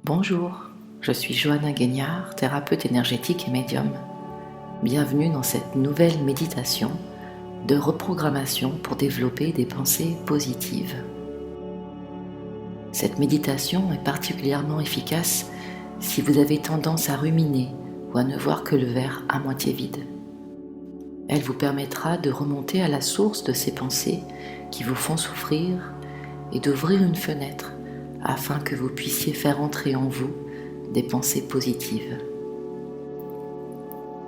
Bonjour, je suis Johanna Guignard, thérapeute énergétique et médium. Bienvenue dans cette nouvelle méditation de reprogrammation pour développer des pensées positives. Cette méditation est particulièrement efficace si vous avez tendance à ruminer ou à ne voir que le verre à moitié vide. Elle vous permettra de remonter à la source de ces pensées qui vous font souffrir et d'ouvrir une fenêtre afin que vous puissiez faire entrer en vous des pensées positives.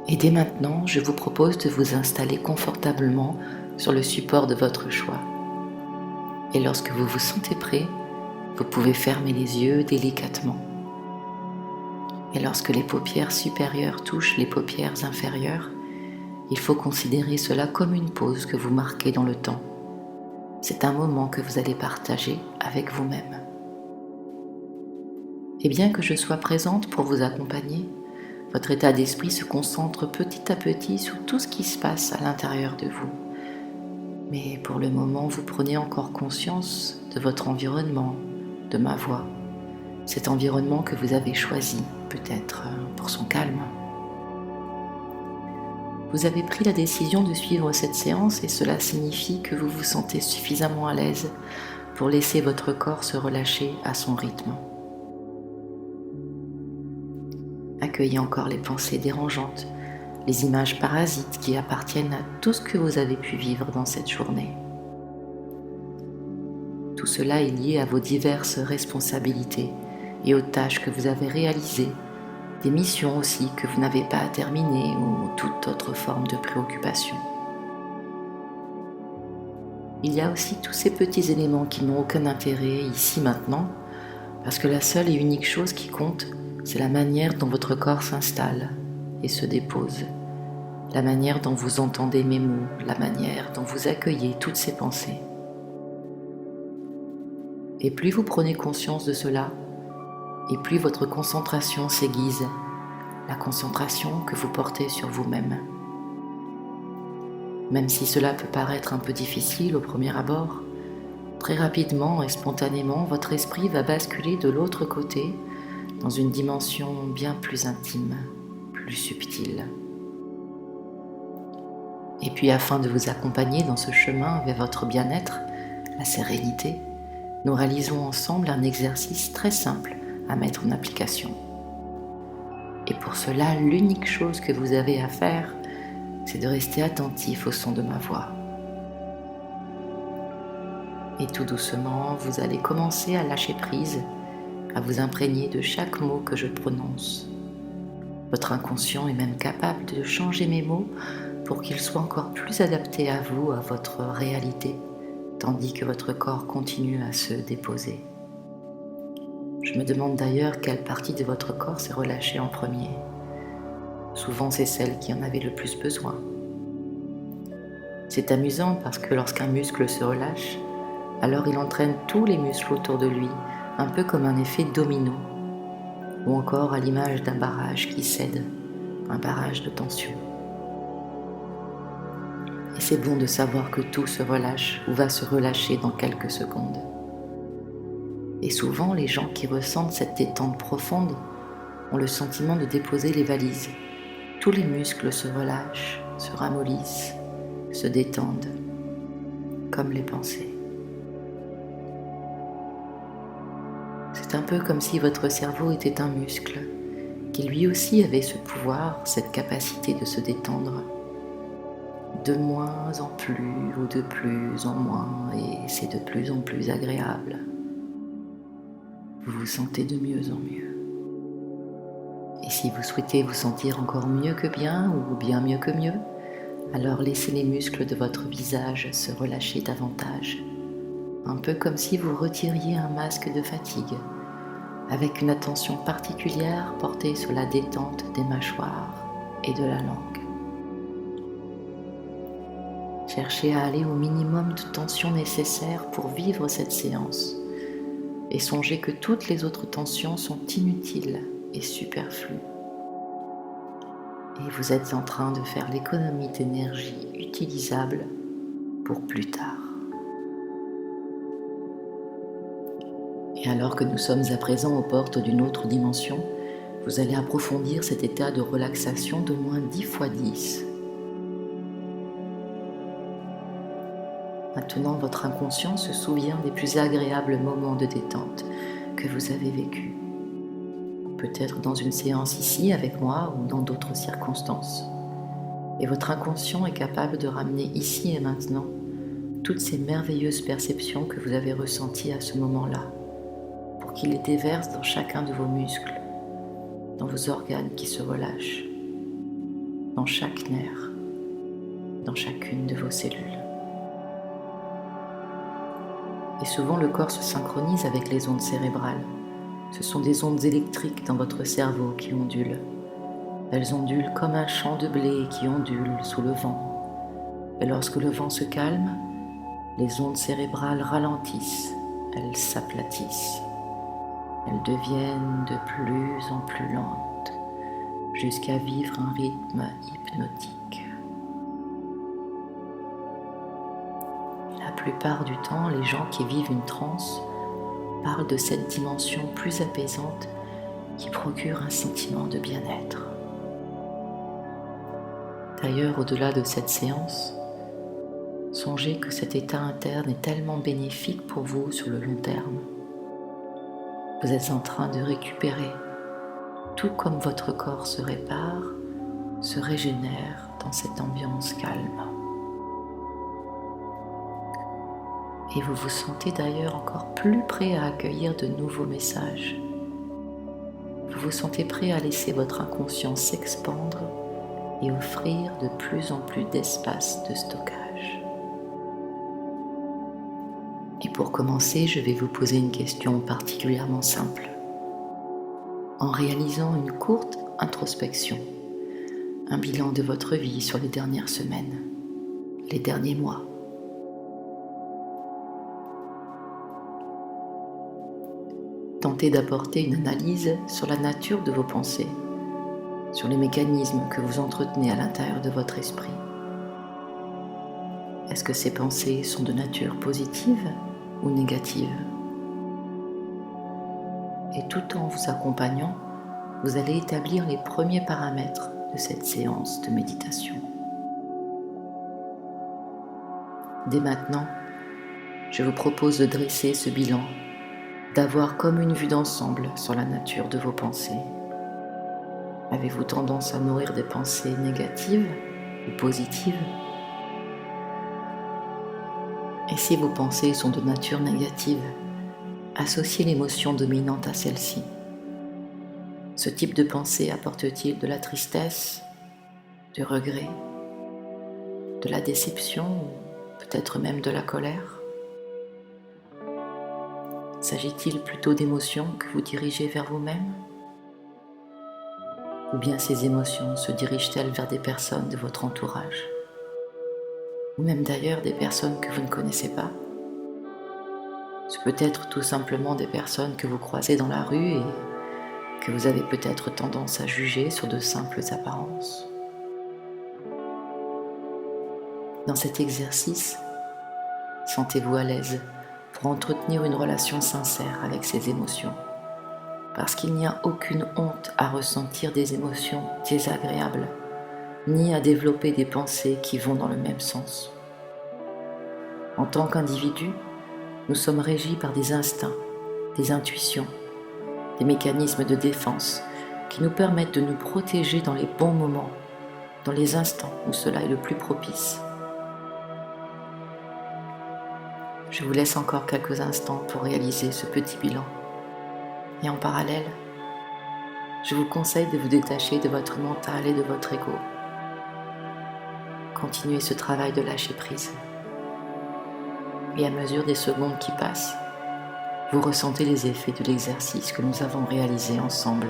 Et dès maintenant, je vous propose de vous installer confortablement sur le support de votre choix. Et lorsque vous vous sentez prêt, vous pouvez fermer les yeux délicatement. Et lorsque les paupières supérieures touchent les paupières inférieures, il faut considérer cela comme une pause que vous marquez dans le temps. C'est un moment que vous allez partager avec vous-même. Et bien que je sois présente pour vous accompagner, votre état d'esprit se concentre petit à petit sur tout ce qui se passe à l'intérieur de vous. Mais pour le moment, vous prenez encore conscience de votre environnement, de ma voix, cet environnement que vous avez choisi, peut-être pour son calme. Vous avez pris la décision de suivre cette séance et cela signifie que vous vous sentez suffisamment à l'aise pour laisser votre corps se relâcher à son rythme. Accueillez encore les pensées dérangeantes, les images parasites qui appartiennent à tout ce que vous avez pu vivre dans cette journée. Tout cela est lié à vos diverses responsabilités et aux tâches que vous avez réalisées, des missions aussi que vous n'avez pas à terminer ou toute autre forme de préoccupation. Il y a aussi tous ces petits éléments qui n'ont aucun intérêt ici maintenant, parce que la seule et unique chose qui compte, c'est la manière dont votre corps s'installe et se dépose, la manière dont vous entendez mes mots, la manière dont vous accueillez toutes ces pensées. Et plus vous prenez conscience de cela, et plus votre concentration s'aiguise, la concentration que vous portez sur vous-même. Même si cela peut paraître un peu difficile au premier abord, très rapidement et spontanément, votre esprit va basculer de l'autre côté dans une dimension bien plus intime, plus subtile. Et puis afin de vous accompagner dans ce chemin vers votre bien-être, la sérénité, nous réalisons ensemble un exercice très simple à mettre en application. Et pour cela, l'unique chose que vous avez à faire, c'est de rester attentif au son de ma voix. Et tout doucement, vous allez commencer à lâcher prise, à vous imprégner de chaque mot que je prononce. Votre inconscient est même capable de changer mes mots pour qu'ils soient encore plus adaptés à vous, à votre réalité, tandis que votre corps continue à se déposer. Je me demande d'ailleurs quelle partie de votre corps s'est relâchée en premier. Souvent, c'est celle qui en avait le plus besoin. C'est amusant parce que lorsqu'un muscle se relâche, alors il entraîne tous les muscles autour de lui, un peu comme un effet domino, ou encore à l'image d'un barrage qui cède, un barrage de tension. Et c'est bon de savoir que tout se relâche ou va se relâcher dans quelques secondes. Et souvent, les gens qui ressentent cette détente profonde ont le sentiment de déposer les valises. Tous les muscles se relâchent, se ramollissent, se détendent, comme les pensées. C'est un peu comme si votre cerveau était un muscle, qui lui aussi avait ce pouvoir, cette capacité de se détendre, de moins en plus ou de plus en moins, et c'est de plus en plus agréable. Vous vous sentez de mieux en mieux. Et si vous souhaitez vous sentir encore mieux que bien ou bien mieux que mieux, alors laissez les muscles de votre visage se relâcher davantage, un peu comme si vous retiriez un masque de fatigue, avec une attention particulière portée sur la détente des mâchoires et de la langue. Cherchez à aller au minimum de tension nécessaire pour vivre cette séance et songez que toutes les autres tensions sont inutiles et superflues. Et vous êtes en train de faire l'économie d'énergie utilisable pour plus tard. Et alors que nous sommes à présent aux portes d'une autre dimension, vous allez approfondir cet état de relaxation d'au moins 10 fois 10. Maintenant, votre inconscient se souvient des plus agréables moments de détente que vous avez vécus. Peut-être dans une séance ici avec moi ou dans d'autres circonstances. Et votre inconscient est capable de ramener ici et maintenant toutes ces merveilleuses perceptions que vous avez ressenties à ce moment-là, pour qu'il les déverse dans chacun de vos muscles, dans vos organes qui se relâchent, dans chaque nerf, dans chacune de vos cellules. Et souvent le corps se synchronise avec les ondes cérébrales. Ce sont des ondes électriques dans votre cerveau qui ondulent. Elles ondulent comme un champ de blé qui ondule sous le vent. Et lorsque le vent se calme, les ondes cérébrales ralentissent, elles s'aplatissent. Elles deviennent de plus en plus lentes, jusqu'à vivre un rythme hypnotique. La plupart du temps, les gens qui vivent une transe parlent de cette dimension plus apaisante qui procure un sentiment de bien-être. D'ailleurs, au-delà de cette séance, songez que cet état interne est tellement bénéfique pour vous sur le long terme. Vous êtes en train de récupérer, tout comme votre corps se répare, se régénère dans cette ambiance calme. Et vous vous sentez d'ailleurs encore plus prêt à accueillir de nouveaux messages. Vous vous sentez prêt à laisser votre inconscient s'expandre et offrir de plus en plus d'espace de stockage. Et pour commencer, je vais vous poser une question particulièrement simple. En réalisant une courte introspection, un bilan de votre vie sur les dernières semaines, les derniers mois, tentez d'apporter une analyse sur la nature de vos pensées, sur les mécanismes que vous entretenez à l'intérieur de votre esprit. Est-ce que ces pensées sont de nature positive ou négative? Et tout en vous accompagnant, vous allez établir les premiers paramètres de cette séance de méditation. Dès maintenant, je vous propose de dresser ce bilan, d'avoir comme une vue d'ensemble sur la nature de vos pensées. Avez-vous tendance à nourrir des pensées négatives ou positives? Et si vos pensées sont de nature négative, associez l'émotion dominante à celle-ci. Ce type de pensée apporte-t-il de la tristesse, du regret, de la déception ou peut-être même de la colère? S'agit-il plutôt d'émotions que vous dirigez vers vous-même? Ou bien ces émotions se dirigent-elles vers des personnes de votre entourage? Ou même d'ailleurs des personnes que vous ne connaissez pas? Ce peut être tout simplement des personnes que vous croisez dans la rue et que vous avez peut-être tendance à juger sur de simples apparences. Dans cet exercice, sentez-vous à l'aise pour entretenir une relation sincère avec ces émotions, parce qu'il n'y a aucune honte à ressentir des émotions désagréables, ni à développer des pensées qui vont dans le même sens. En tant qu'individu, nous sommes régis par des instincts, des intuitions, des mécanismes de défense qui nous permettent de nous protéger dans les bons moments, dans les instants où cela est le plus propice. Je vous laisse encore quelques instants pour réaliser ce petit bilan. Et en parallèle, je vous conseille de vous détacher de votre mental et de votre ego. Continuez ce travail de lâcher prise. Et à mesure des secondes qui passent, vous ressentez les effets de l'exercice que nous avons réalisé ensemble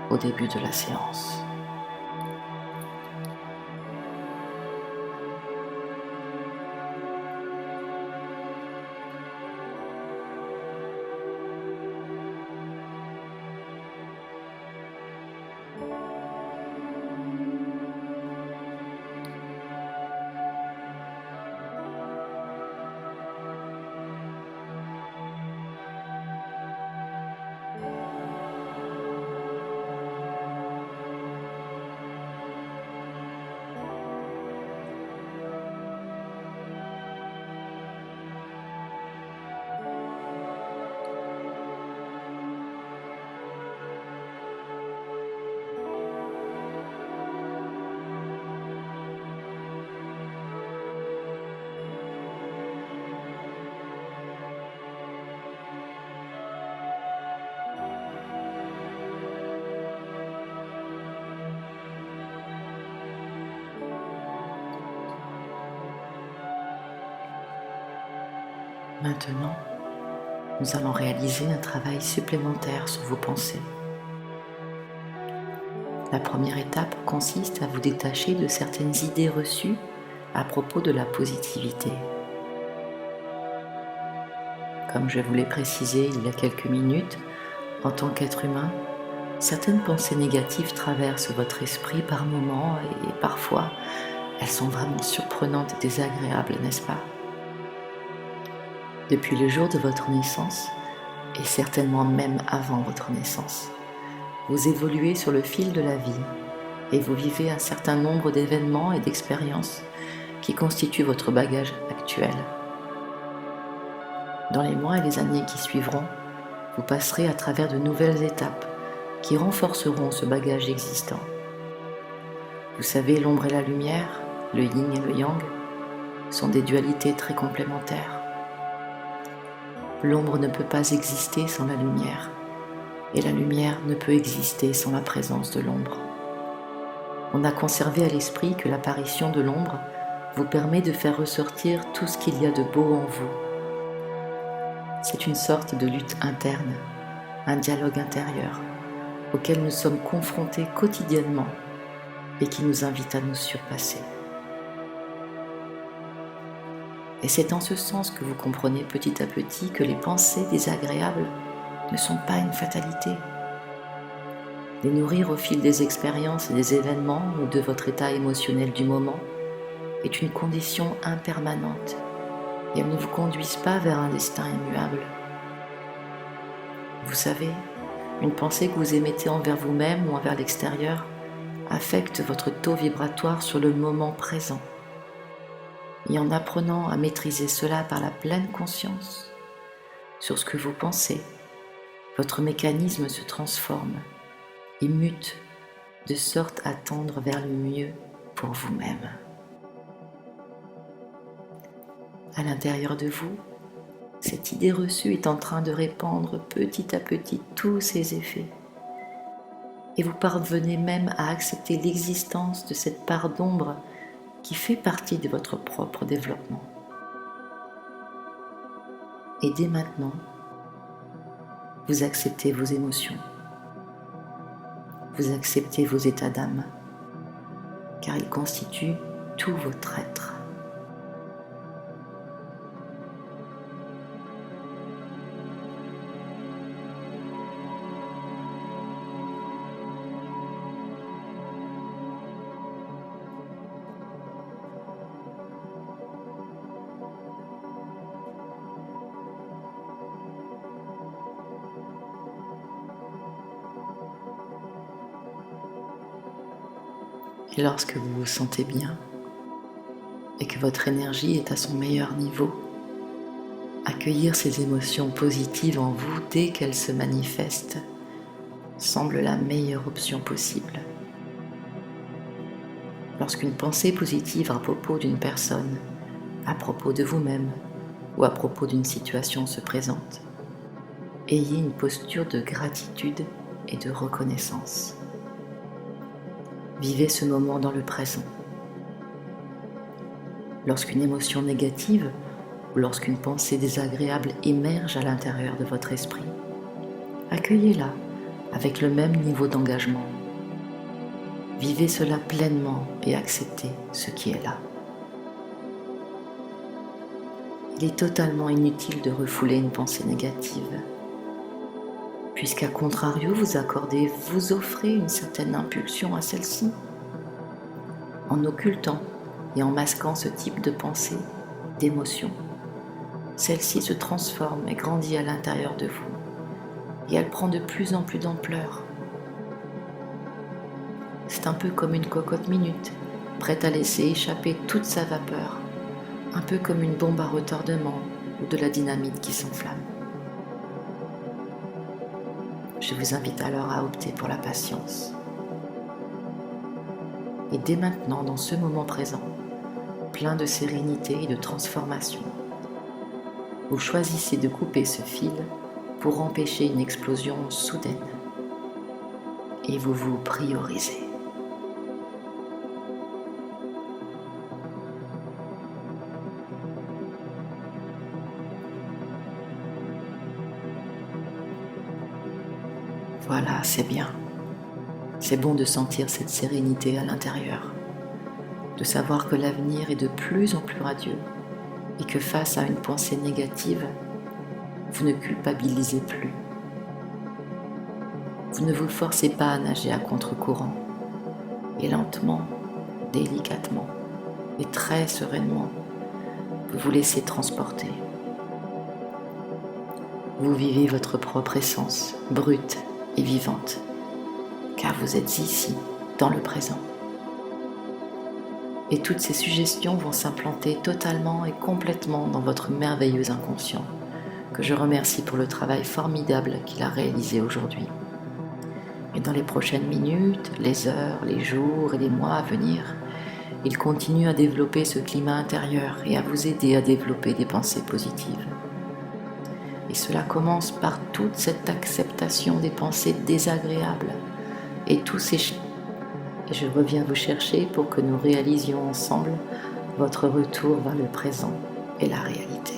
au début de la séance. Maintenant, nous allons réaliser un travail supplémentaire sur vos pensées. La première étape consiste à vous détacher de certaines idées reçues à propos de la positivité. Comme je vous l'ai précisé il y a quelques minutes, en tant qu'être humain, certaines pensées négatives traversent votre esprit par moments et parfois elles sont vraiment surprenantes et désagréables, n'est-ce pas? Depuis le jour de votre naissance, et certainement même avant votre naissance, vous évoluez sur le fil de la vie et vous vivez un certain nombre d'événements et d'expériences qui constituent votre bagage actuel. Dans les mois et les années qui suivront, vous passerez à travers de nouvelles étapes qui renforceront ce bagage existant. Vous savez, l'ombre et la lumière, le yin et le yang, sont des dualités très complémentaires. L'ombre ne peut pas exister sans la lumière, et la lumière ne peut exister sans la présence de l'ombre. On a conservé à l'esprit que l'apparition de l'ombre vous permet de faire ressortir tout ce qu'il y a de beau en vous. C'est une sorte de lutte interne, un dialogue intérieur, auquel nous sommes confrontés quotidiennement et qui nous invite à nous surpasser. Et c'est en ce sens que vous comprenez petit à petit que les pensées désagréables ne sont pas une fatalité. Les nourrir au fil des expériences et des événements ou de votre état émotionnel du moment est une condition impermanente et elles ne vous conduisent pas vers un destin immuable. Vous savez, une pensée que vous émettez envers vous-même ou envers l'extérieur affecte votre taux vibratoire sur le moment présent. Et en apprenant à maîtriser cela par la pleine conscience sur ce que vous pensez, votre mécanisme se transforme et mute de sorte à tendre vers le mieux pour vous-même. À l'intérieur de vous, cette idée reçue est en train de répandre petit à petit tous ses effets. Et vous parvenez même à accepter l'existence de cette part d'ombre qui fait partie de votre propre développement. Et dès maintenant, vous acceptez vos émotions, vous acceptez vos états d'âme, car ils constituent tout votre être. Et lorsque vous vous sentez bien et que votre énergie est à son meilleur niveau, accueillir ces émotions positives en vous dès qu'elles se manifestent semble la meilleure option possible. Lorsqu'une pensée positive à propos d'une personne, à propos de vous-même ou à propos d'une situation se présente, ayez une posture de gratitude et de reconnaissance. Vivez ce moment dans le présent. Lorsqu'une émotion négative ou lorsqu'une pensée désagréable émerge à l'intérieur de votre esprit, accueillez-la avec le même niveau d'engagement. Vivez cela pleinement et acceptez ce qui est là. Il est totalement inutile de refouler une pensée négative, puisqu'à contrario, vous offrez une certaine impulsion à celle-ci. En occultant et en masquant ce type de pensée, d'émotion, celle-ci se transforme et grandit à l'intérieur de vous, et elle prend de plus en plus d'ampleur. C'est un peu comme une cocotte minute, prête à laisser échapper toute sa vapeur, un peu comme une bombe à retardement ou de la dynamite qui s'enflamme. Je vous invite alors à opter pour la patience. Et dès maintenant, dans ce moment présent, plein de sérénité et de transformation, vous choisissez de couper ce fil pour empêcher une explosion soudaine. Et vous vous priorisez. Voilà, c'est bien. C'est bon de sentir cette sérénité à l'intérieur, de savoir que l'avenir est de plus en plus radieux et que face à une pensée négative, vous ne culpabilisez plus. Vous ne vous forcez pas à nager à contre-courant et lentement, délicatement et très sereinement, vous vous laissez transporter. Vous vivez votre propre essence, brute et vivante, car vous êtes ici, dans le présent. Et toutes ces suggestions vont s'implanter totalement et complètement dans votre merveilleux inconscient, que je remercie pour le travail formidable qu'il a réalisé aujourd'hui. Et dans les prochaines minutes, les heures, les jours et les mois à venir, il continue à développer ce climat intérieur et à vous aider à développer des pensées positives. Et cela commence par toute cette acceptation des pensées désagréables et je reviens vous chercher pour que nous réalisions ensemble votre retour vers le présent et la réalité.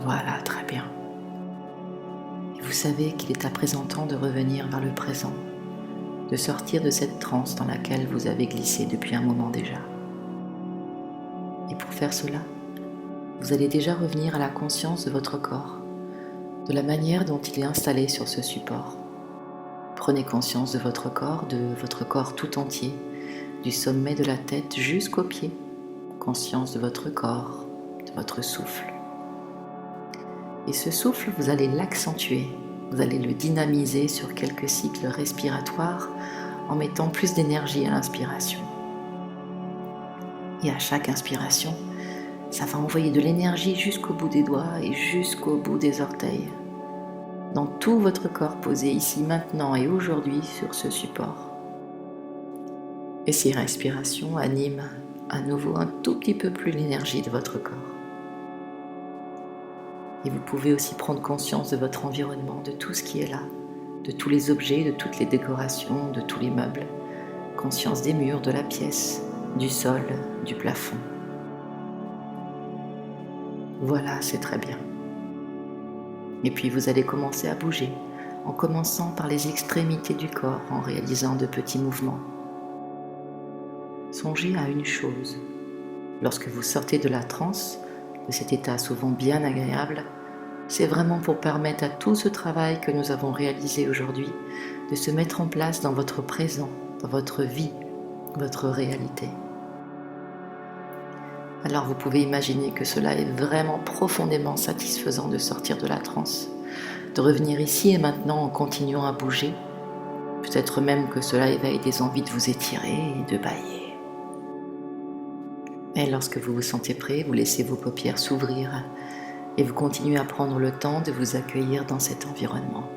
Voilà, très bien. Et vous savez qu'il est à présent temps de revenir vers le présent, de sortir de cette transe dans laquelle vous avez glissé depuis un moment déjà. Et pour faire cela, vous allez déjà revenir à la conscience de votre corps, de la manière dont il est installé sur ce support. Prenez conscience de votre corps tout entier, du sommet de la tête jusqu'aux pieds. Conscience de votre corps, de votre souffle. Et ce souffle, vous allez l'accentuer, vous allez le dynamiser sur quelques cycles respiratoires en mettant plus d'énergie à l'inspiration. Et à chaque inspiration, ça va envoyer de l'énergie jusqu'au bout des doigts et jusqu'au bout des orteils, dans tout votre corps posé ici, maintenant et aujourd'hui sur ce support. Et ces respirations animent à nouveau un tout petit peu plus l'énergie de votre corps. Et vous pouvez aussi prendre conscience de votre environnement, de tout ce qui est là, de tous les objets, de toutes les décorations, de tous les meubles. Conscience des murs, de la pièce, du sol, du plafond. Voilà, c'est très bien. Et puis vous allez commencer à bouger, en commençant par les extrémités du corps, en réalisant de petits mouvements. Songez à une chose. Lorsque vous sortez de la transe, de cet état souvent bien agréable, c'est vraiment pour permettre à tout ce travail que nous avons réalisé aujourd'hui de se mettre en place dans votre présent, dans votre vie, votre réalité. Alors vous pouvez imaginer que cela est vraiment profondément satisfaisant de sortir de la transe, de revenir ici et maintenant en continuant à bouger, peut-être même que cela éveille des envies de vous étirer et de bâiller. Et lorsque vous vous sentez prêt, vous laissez vos paupières s'ouvrir et vous continuez à prendre le temps de vous accueillir dans cet environnement.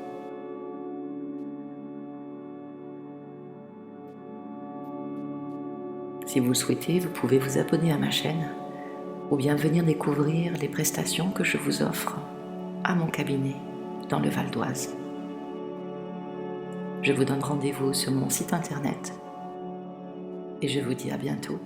Si vous le souhaitez, vous pouvez vous abonner à ma chaîne ou bien venir découvrir les prestations que je vous offre à mon cabinet dans le Val d'Oise. Je vous donne rendez-vous sur mon site internet et je vous dis à bientôt.